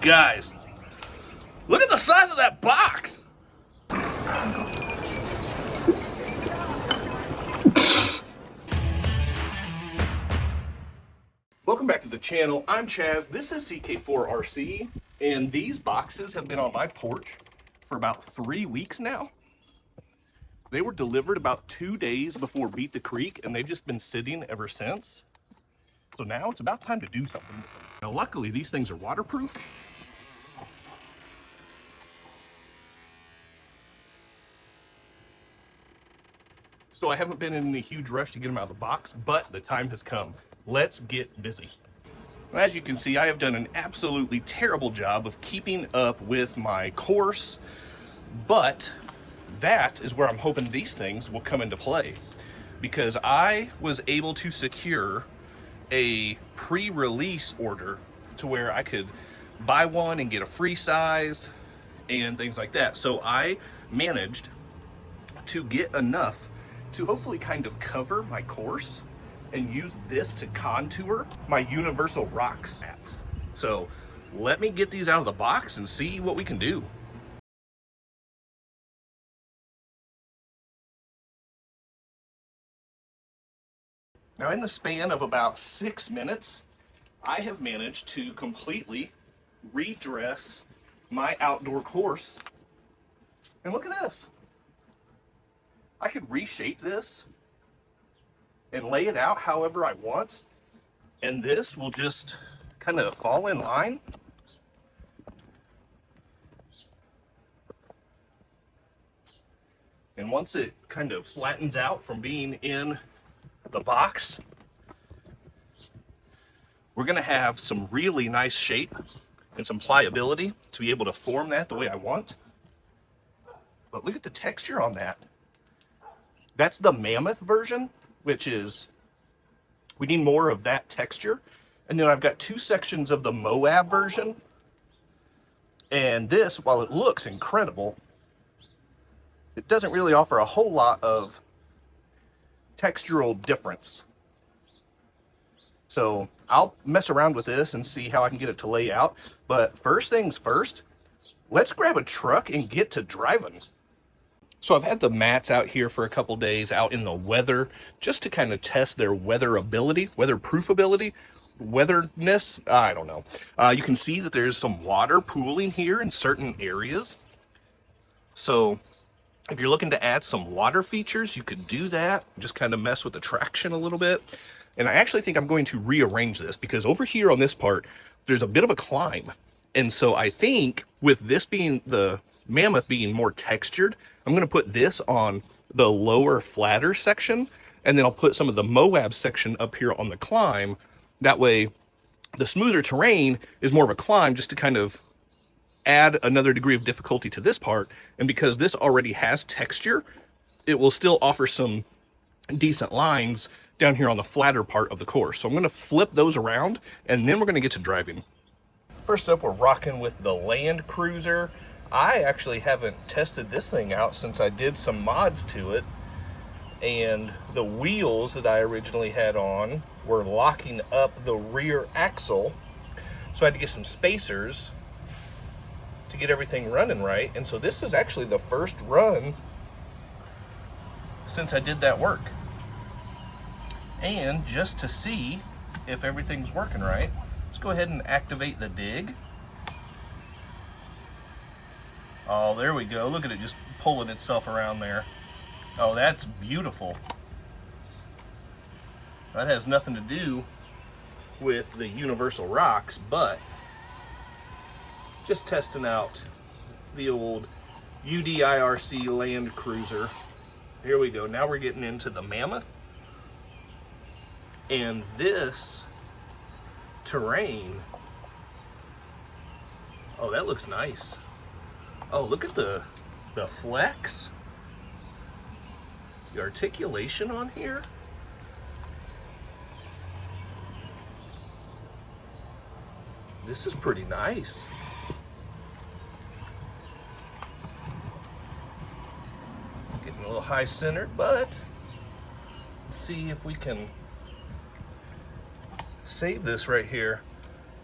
Guys, look at the size of that box. Welcome back to the channel. I'm Chaz. This is CK4RC, and these boxes have been on my porch for about 3 weeks now. They were delivered about 2 days before Beat the Creek, and they've just been sitting ever since. So now it's about time to do something with them. Now, luckily, these things are waterproof. So I haven't been in any huge rush to get them out of the box, but the time has come. Let's get busy. As you can see, I have done an absolutely terrible job of keeping up with my course, but that is where I'm hoping these things will come into play, because I was able to secure a pre-release order to where I could buy one and get a free size and things like that. So I managed to get enough to hopefully kind of cover my course and use this to contour my Universal Rocks mats. So let me get these out of the box and see what we can do. Now, in the span of about 6 minutes, I have managed to completely redress my outdoor course. And look at this. I could reshape this and lay it out however I want, and this will just kind of fall in line. And once it kind of flattens out from being in the box, we're going to have some really nice shape and some pliability to be able to form that the way I want. But look at the texture on that. That's the Mammoth version, which is, we need more of that texture. And then I've got 2 sections of the Moab version. And this, while it looks incredible, it doesn't really offer a whole lot of textural difference. So I'll mess around with this and see how I can get it to lay out. But first things first, let's grab a truck and get to driving. So I've had the mats out here for a couple days out in the weather just to kind of test their weatherproof ability, weatherness, I don't know. You can see that there's some water pooling here in certain areas. So if you're looking to add some water features, you could do that, just kind of mess with the traction a little bit. And I actually think I'm going to rearrange this, because over here on this part, there's a bit of a climb. And so I think with this being the Mammoth being more textured, I'm going to put this on the lower, flatter section, and then I'll put some of the Moab section up here on the climb. That way, the smoother terrain is more of a climb, just to kind of add another degree of difficulty to this part. And because this already has texture, it will still offer some decent lines down here on the flatter part of the course. So I'm going to flip those around, and then we're going to get to driving. First up, we're rocking with the Land Cruiser. I actually haven't tested this thing out since I did some mods to it, and the wheels that I originally had on were locking up the rear axle, so I had to get some spacers to get everything running right. And so this is actually the first run since I did that work. And just to see if everything's working right, let's go ahead and activate the dig. Oh, there we go. Look at it just pulling itself around there. Oh, that's beautiful. That has nothing to do with the Universal Rocks, but just testing out the old UDIRC Land Cruiser. Here we go. Now we're getting into the Mammoth. And this terrain, oh, that looks nice. Oh, look at the flex, the articulation on here. This is pretty nice. Getting a little high centered, but let's see if we can save this right here.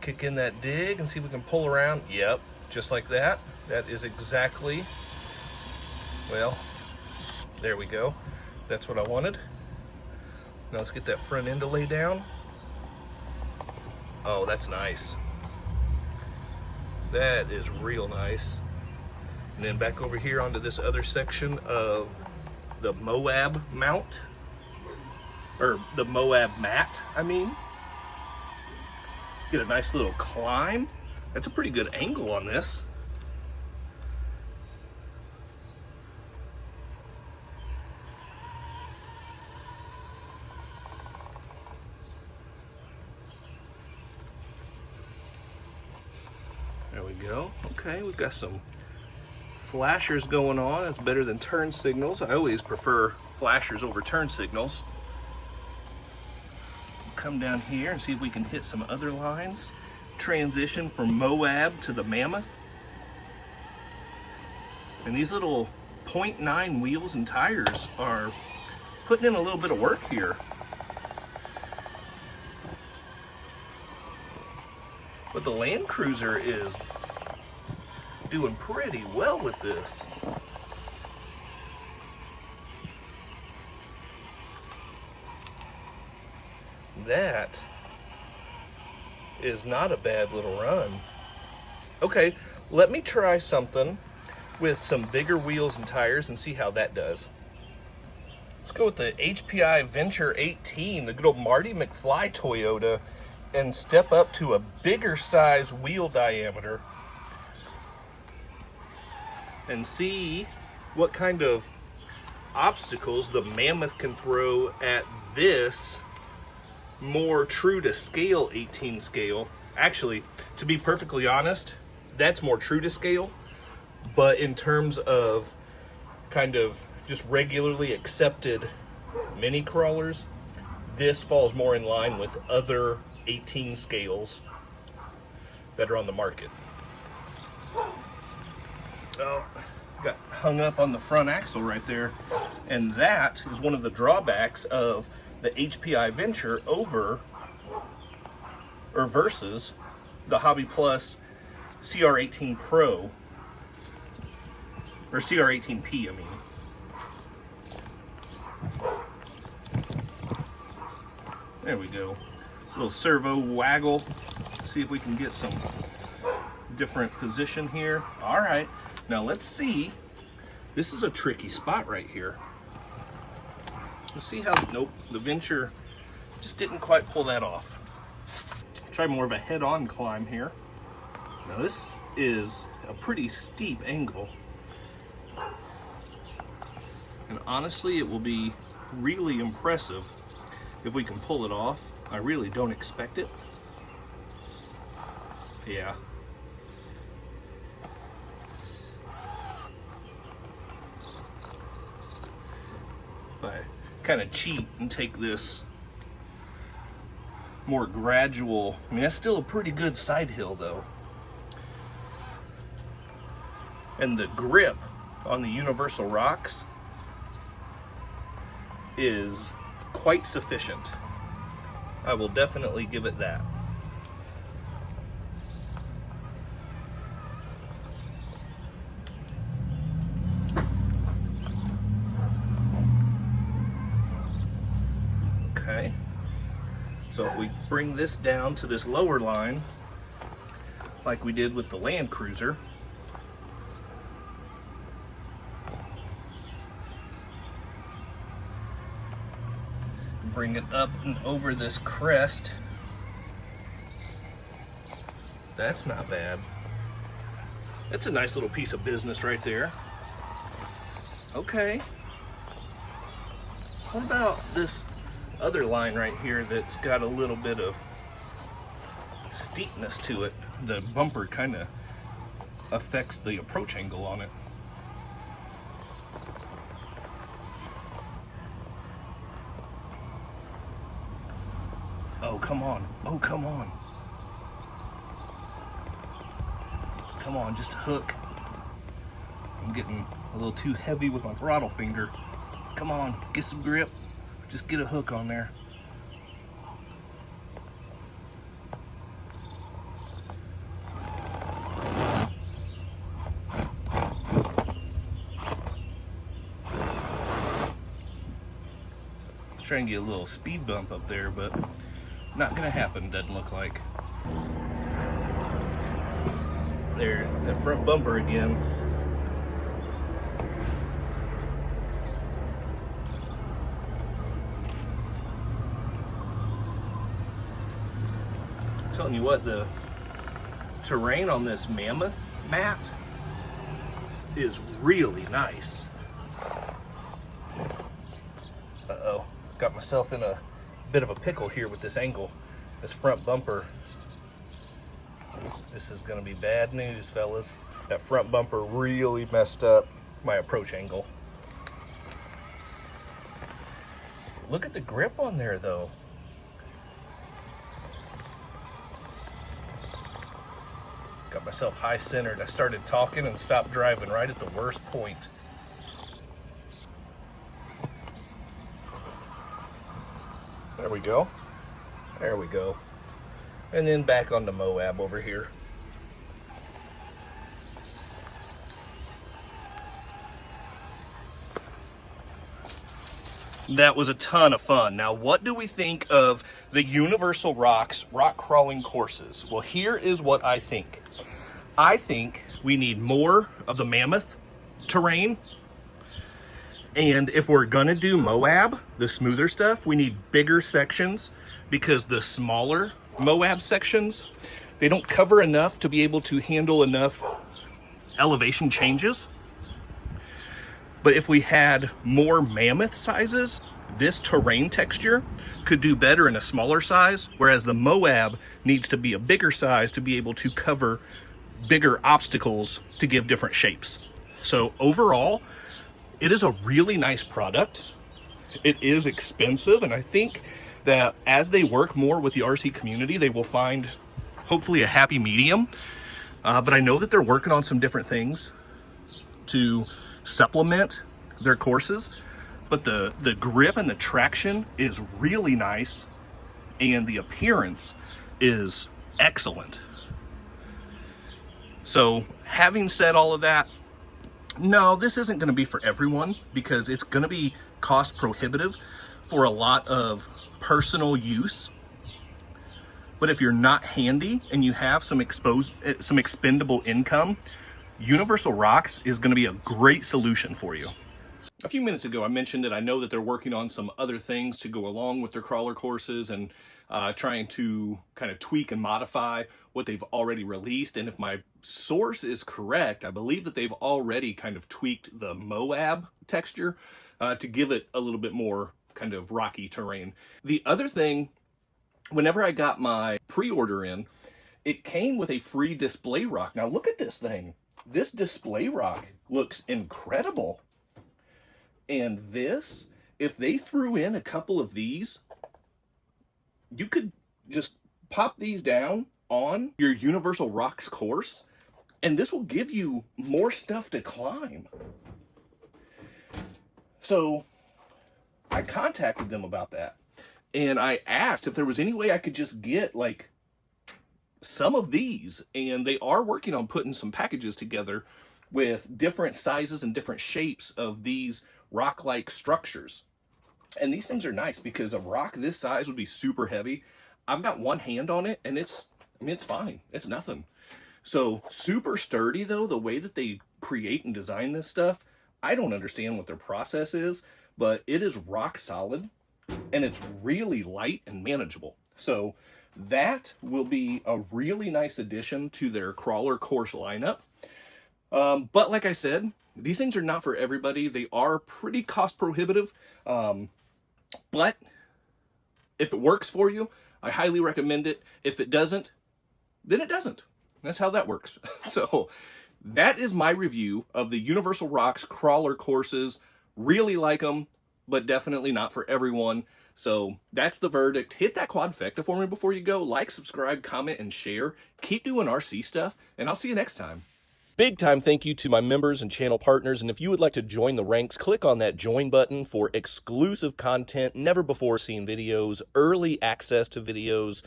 kick in that dig and see if we can pull around. Yep, just like that. That is exactly, well, there we go. That's what I wanted. Now let's get that front end to lay down. Oh, that's nice. That is real nice. And then back over here onto this other section of the Moab mount, or the Moab mat, I mean. Get a nice little climb. That's a pretty good angle on this. There we go. Okay, we've got some flashers going on. That's better than turn signals. I always prefer flashers over turn signals. Come down here and see if we can hit some other lines. Transition from Moab to the Mammoth. And these little 0.9 wheels and tires are putting in a little bit of work here. But the Land Cruiser is doing pretty well with this. That is not a bad little run. Okay, let me try something with some bigger wheels and tires and see how that does. Let's go with the HPI Venture 18, the good old Marty McFly Toyota, and step up to a bigger size wheel diameter and see what kind of obstacles the Mammoth can throw at this more true to scale 18 scale. Actually, to be perfectly honest, that's more true to scale, but in terms of kind of just regularly accepted mini crawlers, this falls more in line with other 18 scales that are on the market. Oh, got hung up on the front axle right there, and that is one of the drawbacks of the HPI Venture over or versus the Hobby Plus CR18 Pro, or CR18P, I mean. There we go. Little servo waggle. See if we can get some different position here. All right, now let's see. This is a tricky spot right here. Let's see how, nope, the Venture just didn't quite pull that off. Try more of a head-on climb here. Now this is a pretty steep angle. And honestly, it will be really impressive if we can pull it off. I really don't expect it. Yeah. If I kind of cheat and take this more gradual, I mean, that's still a pretty good side hill though. And the grip on the universal rocks is quite sufficient. I will definitely give it that. Okay, so if we bring this down to this lower line, like we did with the Land Cruiser, bring it up and over this crest, that's not bad. That's a nice little piece of business right there. Okay, what about this other line right here that's got a little bit of steepness to it? The bumper kind of affects the approach angle on it. Oh, come on. Oh, come on. Come on, just a hook. I'm getting a little too heavy with my throttle finger. Come on, get some grip. Just get a hook on there. try and get a little speed bump up there, but not gonna happen, doesn't look like. There, the front bumper again. I'm telling you what, the terrain on this Mammoth mat is really nice. Uh-oh, got myself in a bit of a pickle here with this angle. This front bumper. This is gonna be bad news, fellas. That front bumper really messed up my approach angle. Look at the grip on there though. Got myself high centered. I started talking and stopped driving right at the worst point. There we go. There we go. And then back on the Moab over here. That was a ton of fun. Now, what do we think of the Universal Rocks rock crawling courses? Well, here is what I think. I think we need more of the Mammoth terrain. And if we're gonna do Moab, the smoother stuff, we need bigger sections, because the smaller Moab sections, they don't cover enough to be able to handle enough elevation changes. But if we had more Mammoth sizes, this terrain texture could do better in a smaller size, whereas the Moab needs to be a bigger size to be able to cover bigger obstacles to give different shapes. So overall, it is a really nice product. It is expensive, and I think that as they work more with the RC community, they will find hopefully a happy medium. But I know that they're working on some different things to supplement their courses. But the grip and the traction is really nice, and the appearance is excellent. So having said all of that, no, this isn't going to be for everyone, because it's going to be cost prohibitive for a lot of personal use. But if you're not handy and you have some expendable income, Universal Rocks is going to be a great solution for you. A few minutes ago, I mentioned that I know that they're working on some other things to go along with their crawler courses, and trying to kind of tweak and modify what they've already released. And if my source is correct, I believe that they've already kind of tweaked the Moab texture to give it a little bit more kind of rocky terrain. The other thing, whenever I got my pre-order in, it came with a free display rock. Now look at this thing. This display rock looks incredible. And this, if they threw in a couple of these, you could just pop these down on your Universal Rocks course, and this will give you more stuff to climb. So I contacted them about that, and I asked if there was any way I could just get like some of these, and they are working on putting some packages together with different sizes and different shapes of these rock-like structures. And these things are nice, because a rock this size would be super heavy. I've got one hand on it, and it's fine. It's nothing. So super sturdy though, the way that they create and design this stuff. I don't understand what their process is, but it is rock solid, and it's really light and manageable. So that will be a really nice addition to their crawler course lineup. But like I said, these things are not for everybody. They are pretty cost prohibitive. But if it works for you, I highly recommend it. If it doesn't, then it doesn't. That's how that works. So that is my review of the Universal Rocks crawler courses. Really like them, but definitely not for everyone. So that's the verdict. Hit that quadfecta for me before you go. Like, subscribe, comment, and share. Keep doing RC stuff, and I'll see you next time. Big time thank you to my members and channel partners, and if you would like to join the ranks, click on that join button for exclusive content, never before seen videos, early access to videos,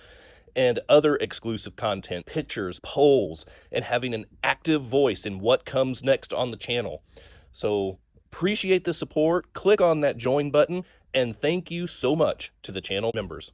and other exclusive content, pictures, polls, and having an active voice in what comes next on the channel. So appreciate the support. Click on that join button, And thank you so much to the channel members.